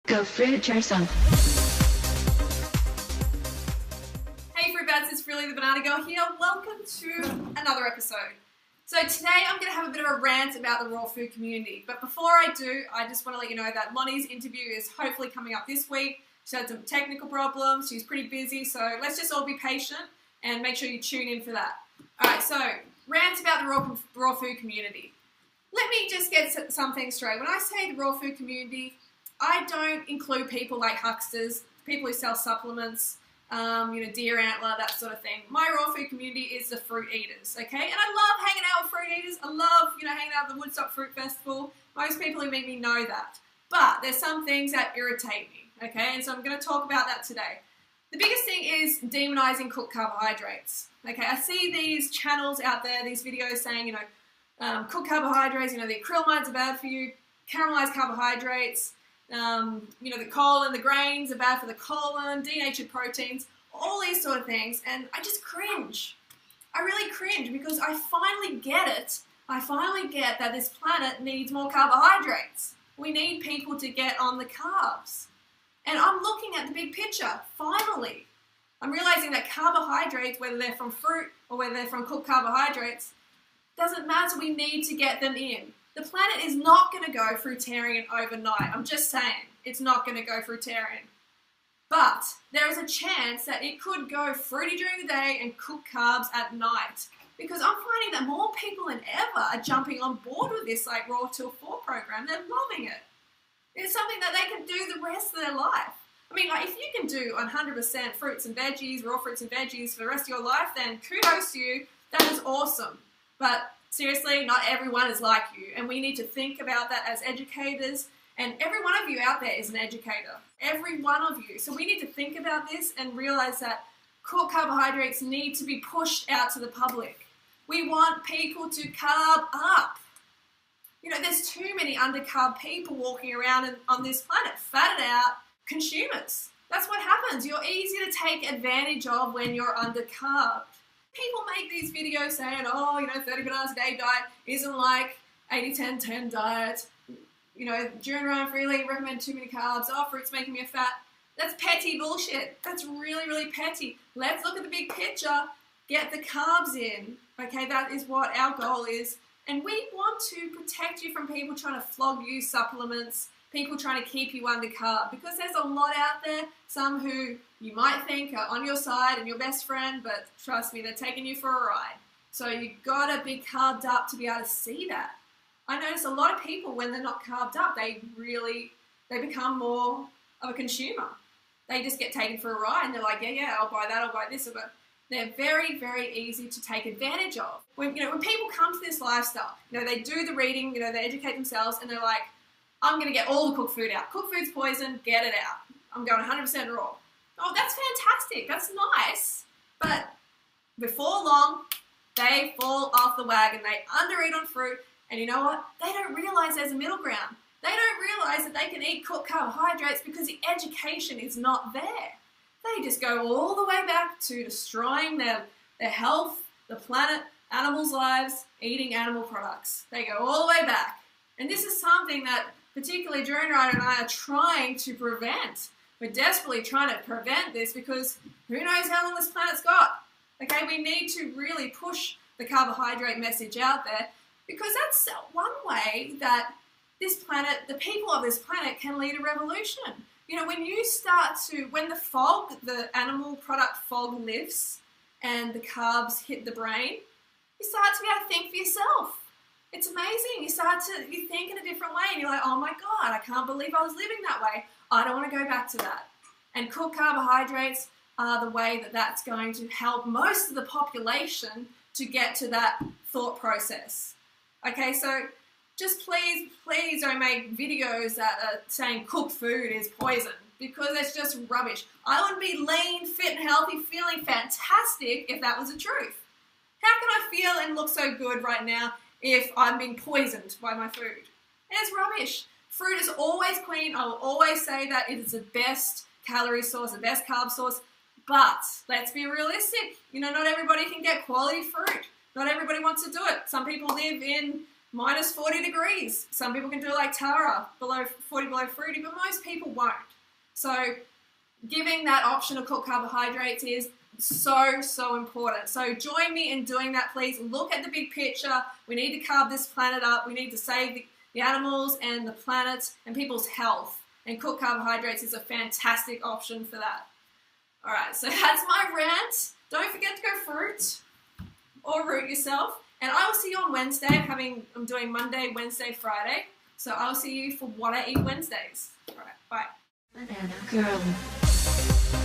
Go fruit yourself. Hey fruit bats, it's Freelee the Banana Girl here. Welcome to another episode. So today I'm going to have a bit of a rant about the raw food community. But before I do, I just want to let you know that Lonnie's interview is hopefully coming up this week. She had some technical problems. She's pretty busy, so let's just all be patient and make sure you tune in for that. Alright, so rant about the raw food community. Let me just get something straight. When I say the raw food community, I don't include people like hucksters, people who sell supplements, deer antler, that sort of thing. My raw food community is the fruit eaters, okay? And I love hanging out with fruit eaters. I love, hanging out at the Woodstock Fruit Festival. Most people who meet me know that. But there's some things that irritate me, okay? And so I'm going to talk about that today. The biggest thing is demonizing cooked carbohydrates, okay? I see these channels out there, these videos saying, cooked carbohydrates, the acrylamides are bad for you, caramelized carbohydrates, the colon, the grains are bad for the colon, denatured proteins, all these sort of things, and I just cringe. I really cringe because I finally get it. I finally get that this planet needs more carbohydrates. We need people to get on the carbs. And I'm looking at the big picture, finally. I'm realizing that carbohydrates, whether they're from fruit or whether they're from cooked carbohydrates, doesn't matter, we need to get them in. The planet is not going to go fruitarian overnight. I'm just saying, it's not going to go fruitarian. But there is a chance that it could go fruity during the day and cooked carbs at night. Because I'm finding that more people than ever are jumping on board with this Raw Till 4 program. They're loving it. It's something that they can do the rest of their life. I mean, if you can do 100% fruits and veggies, raw fruits and veggies for the rest of your life, then kudos to you. That is awesome. But seriously, not everyone is like you, and we need to think about that as educators, and every one of you out there is an educator. Every one of you. So we need to think about this and realize that cooked carbohydrates need to be pushed out to the public. We want people to carb up. There's too many undercarb people walking around on this planet, fatted out consumers. That's what happens. You're easy to take advantage of when you're undercarbed. People make these videos saying, 30 bananas a day diet isn't like 80-10-10 diet. Durianrider and Freelee recommend too many carbs. Fruit's making me fat. That's petty bullshit. That's really, really petty. Let's look at the big picture. Get the carbs in. Okay, that is what our goal is. And we want to protect you from people trying to flog you supplements, people trying to keep you under carb, because there's a lot out there, some who you might think are on your side and your best friend, but trust me, they're taking you for a ride. So you've got to be carved up to be able to see that. I notice a lot of people, when they're not carved up, they become more of a consumer. They just get taken for a ride and they're like, yeah, I'll buy that, I'll buy this, but they're very, very easy to take advantage of. When people come to this lifestyle, they do the reading, they educate themselves, and they're like, I'm going to get all the cooked food out. Cooked food's poison, get it out. I'm going 100% raw. Oh, that's fantastic. That's nice. But before long, they fall off the wagon. They undereat on fruit. And you know what? They don't realize there's a middle ground. They don't realize that they can eat cooked carbohydrates because the education is not there. They just go all the way back to destroying their health, the planet, animals' lives, eating animal products. They go all the way back. And this is something that particularly Durianrider and I are trying to prevent. We're desperately trying to prevent this because who knows how long this planet's got. Okay, we need to really push the carbohydrate message out there because that's one way that this planet, the people of this planet can lead a revolution. When the animal product fog lifts and the carbs hit the brain, you start to be able to think for yourself. It's amazing. You think in a different way and you're like, oh my God, I can't believe I was living that way. I don't want to go back to that. And cooked carbohydrates are the way that's going to help most of the population to get to that thought process. Okay, so just please don't make videos that are saying cooked food is poison because it's just rubbish. I would be lean, fit and healthy, feeling fantastic if that was the truth. How can I feel and look so good right now if I'm being poisoned by my food? It's rubbish. Fruit is always clean. I will always say that it is the best calorie source, the best carb source. But let's be realistic. Not everybody can get quality fruit. Not everybody wants to do it. Some people live in minus 40 degrees. Some people can do it like Tara, 40 below fruity, but most people won't. So giving that option of cooked carbohydrates is so important. So join me in doing that, please. Look at the big picture. We need to carb this planet up. We need to save the animals and the planet and people's health. And cooked carbohydrates is a fantastic option for that. All right, so that's my rant. Don't forget to go fruit or root yourself. And I will see you on Wednesday. I'm doing Monday, Wednesday, Friday. So I'll see you for What I Eat Wednesdays. All right, bye. Banana Girl.